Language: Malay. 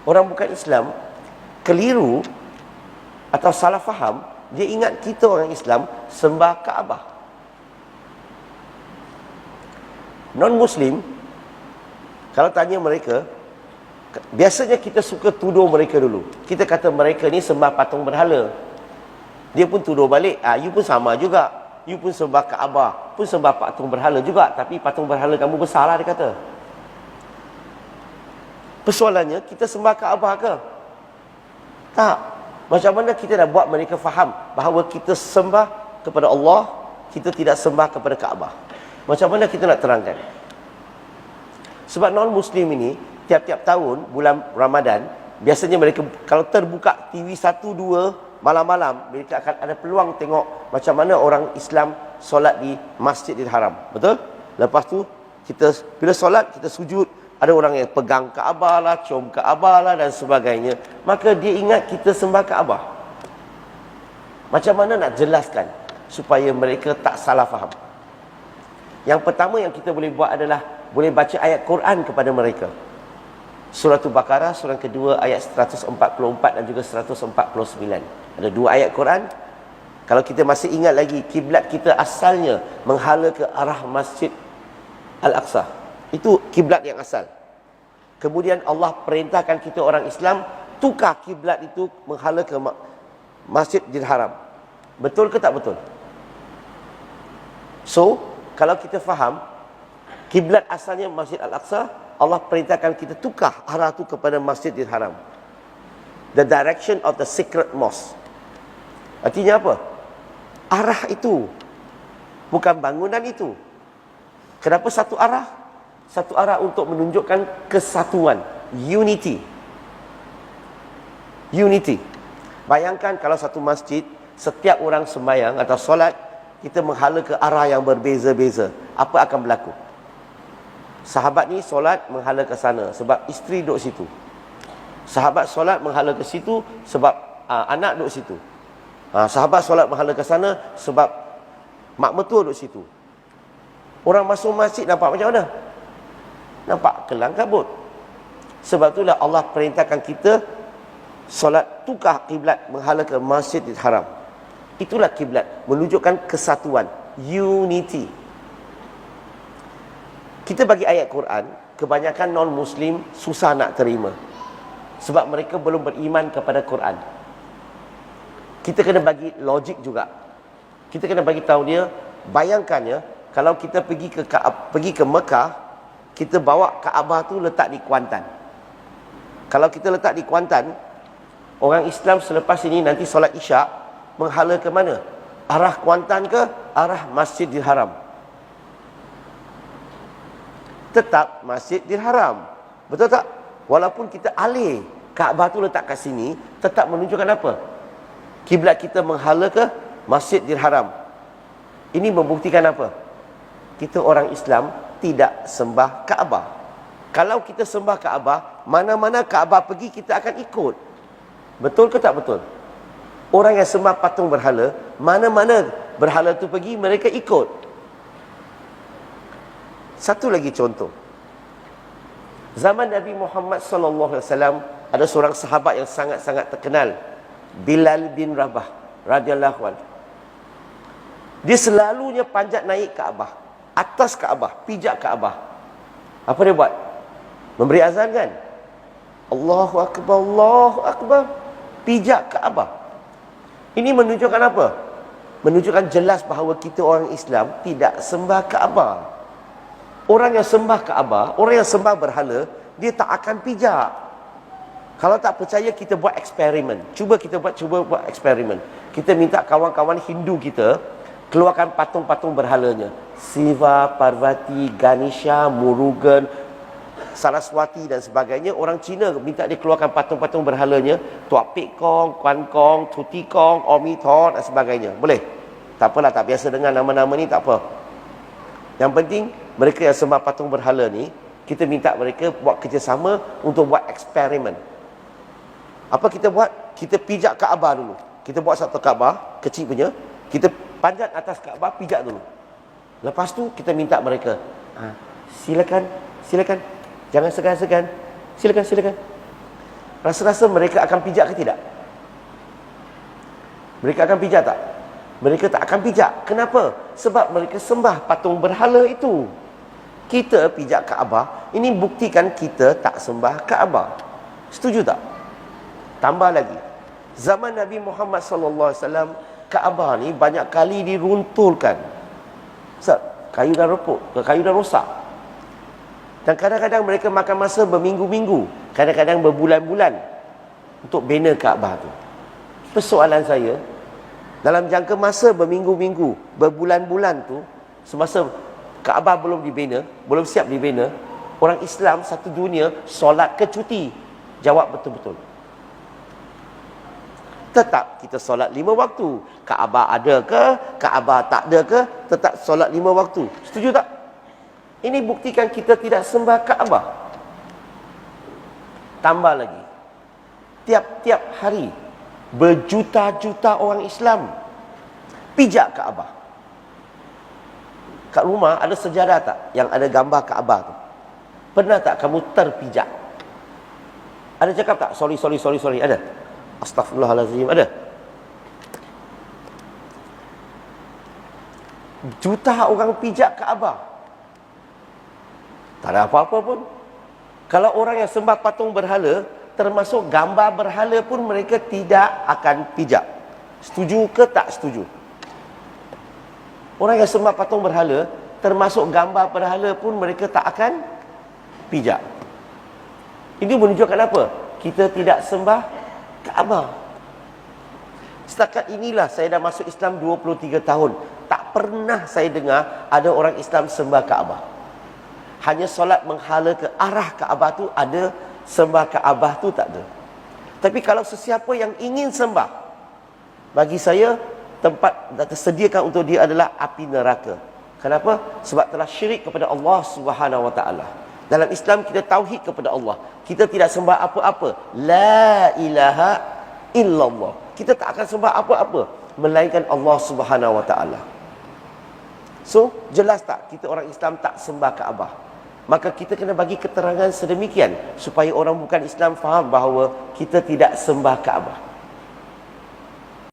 Orang bukan Islam keliru atau salah faham, dia ingat kita orang Islam sembah Kaabah. Non-Muslim, kalau tanya mereka, biasanya kita suka tuduh mereka dulu. Kita kata mereka ni sembah patung berhala. Dia pun tuduh balik, you pun sama juga. You pun sembah Kaabah, pun sembah patung berhala juga. Tapi patung berhala kamu besar lah, dia kata. Persoalannya, kita sembah Kaabah ke? Tak. Macam mana kita nak buat mereka faham bahawa kita sembah kepada Allah, kita tidak sembah kepada Kaabah? Macam mana kita nak terangkan? Sebab non-Muslim ini, tiap-tiap tahun, bulan Ramadan, biasanya mereka, kalau terbuka TV 1, 2, malam-malam, mereka akan ada peluang tengok macam mana orang Islam solat di Masjidil Haram. Betul? Lepas tu, kita bila solat, kita sujud, ada orang yang pegang Kaabah lah, cium Kaabah lah dan sebagainya. Maka dia ingat kita sembah Kaabah. Macam mana nak jelaskan supaya mereka tak salah faham? Yang pertama yang kita boleh buat adalah boleh baca ayat Quran kepada mereka. Surah Al-Baqarah, surah kedua, ayat 144 dan juga 149. Ada dua ayat Quran. Kalau kita masih ingat lagi, kiblat kita asalnya menghala ke arah Masjid Al-Aqsa. Itu kiblat yang asal. Kemudian Allah perintahkan kita orang Islam tukar kiblat itu menghala ke Masjidil Haram. Betul ke tak betul? So, kalau kita faham kiblat asalnya Masjid Al-Aqsa, Allah perintahkan kita tukar arah itu kepada Masjidil Haram. The direction of the sacred mosque. Artinya apa? Arah itu, bukan bangunan itu. Kenapa satu arah? Satu arah untuk menunjukkan kesatuan, unity. Unity. Bayangkan kalau satu masjid, setiap orang sembahyang atau solat, kita menghala ke arah yang berbeza-beza. Apa akan berlaku? Sahabat ni solat menghala ke sana sebab isteri duduk situ. Sahabat solat menghala ke situ sebab anak duduk situ. Sahabat solat menghala ke sana sebab mak mertua duduk situ. Orang masuk masjid nampak macam mana? Nampak kelang kabut. Sebab itulah Allah perintahkan kita solat tukar kiblat menghala ke Masjidil Haram. Itulah kiblat, menunjukkan kesatuan, unity. Kita bagi ayat Quran, kebanyakan non-Muslim susah nak terima. Sebab mereka belum beriman kepada Quran. Kita kena bagi logik juga. Kita kena bagi tahu dia, bayangkannya, kalau kita pergi ke Mekah, kita bawa Kaabah tu letak di Kuantan. Kalau kita letak di Kuantan, orang Islam selepas ini nanti solat Isyak menghala ke mana? Arah Kuantan ke arah Masjidil Haram? Tetap Masjidil Haram. Betul tak? Walaupun kita alih Kaabah tu letak kat sini, tetap menunjukkan apa? Kiblat kita menghala ke Masjidil Haram. Ini membuktikan apa? Kita orang Islam tidak sembah Kaabah. Kalau kita sembah Kaabah, mana-mana Kaabah pergi kita akan ikut. Betul ke tak betul? Orang yang sembah patung berhala, mana-mana berhala tu pergi, mereka ikut. Satu lagi contoh. Zaman Nabi Muhammad SAW, ada seorang sahabat yang sangat-sangat terkenal, Bilal bin Rabah radhiyallahu anhu. Dia selalunya panjat naik Kaabah, atas Kaabah, pijak Kaabah. Apa dia buat? Memberi azan kan? Allahu Akbar, Allahu Akbar. Pijak Kaabah. Ini menunjukkan apa? Menunjukkan jelas bahawa kita orang Islam tidak sembah Kaabah. Orang yang sembah Kaabah, orang yang sembah berhala, dia tak akan pijak. Kalau tak percaya, kita buat eksperimen. Cuba buat eksperimen. Kita minta kawan-kawan Hindu kita keluarkan patung-patung berhalanya. Siva, Parvati, Ganesha, Murugan, Saraswati dan sebagainya. Orang Cina minta dia keluarkan patung-patung berhalanya. Tuak Pek Kong, Kuan Kong, Tuti Kong, Omi Thor dan sebagainya. Boleh? Tak apalah, tak biasa dengan nama-nama ni, tak apa. Yang penting, mereka yang sembah patung berhala ni, kita minta mereka buat kerjasama untuk buat eksperimen. Apa kita buat? Kita pijak Kaabah dulu. Kita buat satu Kaabah, kecil punya. Kita panjat atas Kaabah, pijak dulu. Lepas tu, kita minta mereka, silakan, silakan. Jangan segan-segan. Silakan, silakan. Rasa-rasa mereka akan pijak ke tidak? Mereka akan pijak tak? Mereka tak akan pijak. Kenapa? Sebab mereka sembah patung berhala itu. Kita pijak Kaabah, ini buktikan kita tak sembah Kaabah. Setuju tak? Tambah lagi, zaman Nabi Muhammad SAW, Kaabah ni banyak kali diruntuhkan. Kayu dah repuk, kayu dah rosak. Dan kadang-kadang mereka makan masa berminggu-minggu, kadang-kadang berbulan-bulan untuk bina Kaabah tu. Persoalan saya, dalam jangka masa berminggu-minggu, berbulan-bulan tu, semasa Kaabah belum dibina, belum siap dibina, orang Islam satu dunia solat ke cuti? Jawab betul-betul. Tetap kita solat 5 waktu. Kaabah ada ke, Kaabah tak ada ke, tetap solat 5 waktu. Setuju tak? Ini buktikan kita tidak sembah Kaabah. Tambah lagi, tiap-tiap hari berjuta-juta orang Islam pijak Kaabah. Kat rumah ada sejadah tak yang ada gambar Kaabah tu? Pernah tak kamu terpijak? Ada cakap tak? Sorry. Ada? Astaghfirullahalazim. Ada? Juta orang pijak Kaabah, tak ada apa-apa pun. Kalau orang yang sembah patung berhala, termasuk gambar berhala pun mereka tidak akan pijak. Setuju ke tak setuju? Orang yang sembah patung berhala, termasuk gambar berhala pun mereka tak akan pijak. Ini menunjukkan apa? Kita tidak sembah Kaabah. Setakat inilah saya dah masuk Islam 23 tahun. Tak pernah saya dengar ada orang Islam sembah Kaabah. Hanya solat menghala ke arah Kaabah tu ada, sembah Kaabah tu tak ada. Tapi kalau sesiapa yang ingin sembah, bagi saya tempat tersediakan untuk dia adalah api neraka. Kenapa? Sebab telah syirik kepada Allah Subhanahu Wa Taala. Dalam Islam kita tauhid kepada Allah. Kita tidak sembah apa-apa. La ilaha illallah. Kita tak akan sembah apa-apa melainkan Allah Subhanahu Wa Taala. So, jelas tak kita orang Islam tak sembah Kaabah? Maka kita kena bagi keterangan sedemikian supaya orang bukan Islam faham bahawa kita tidak sembah Kaabah.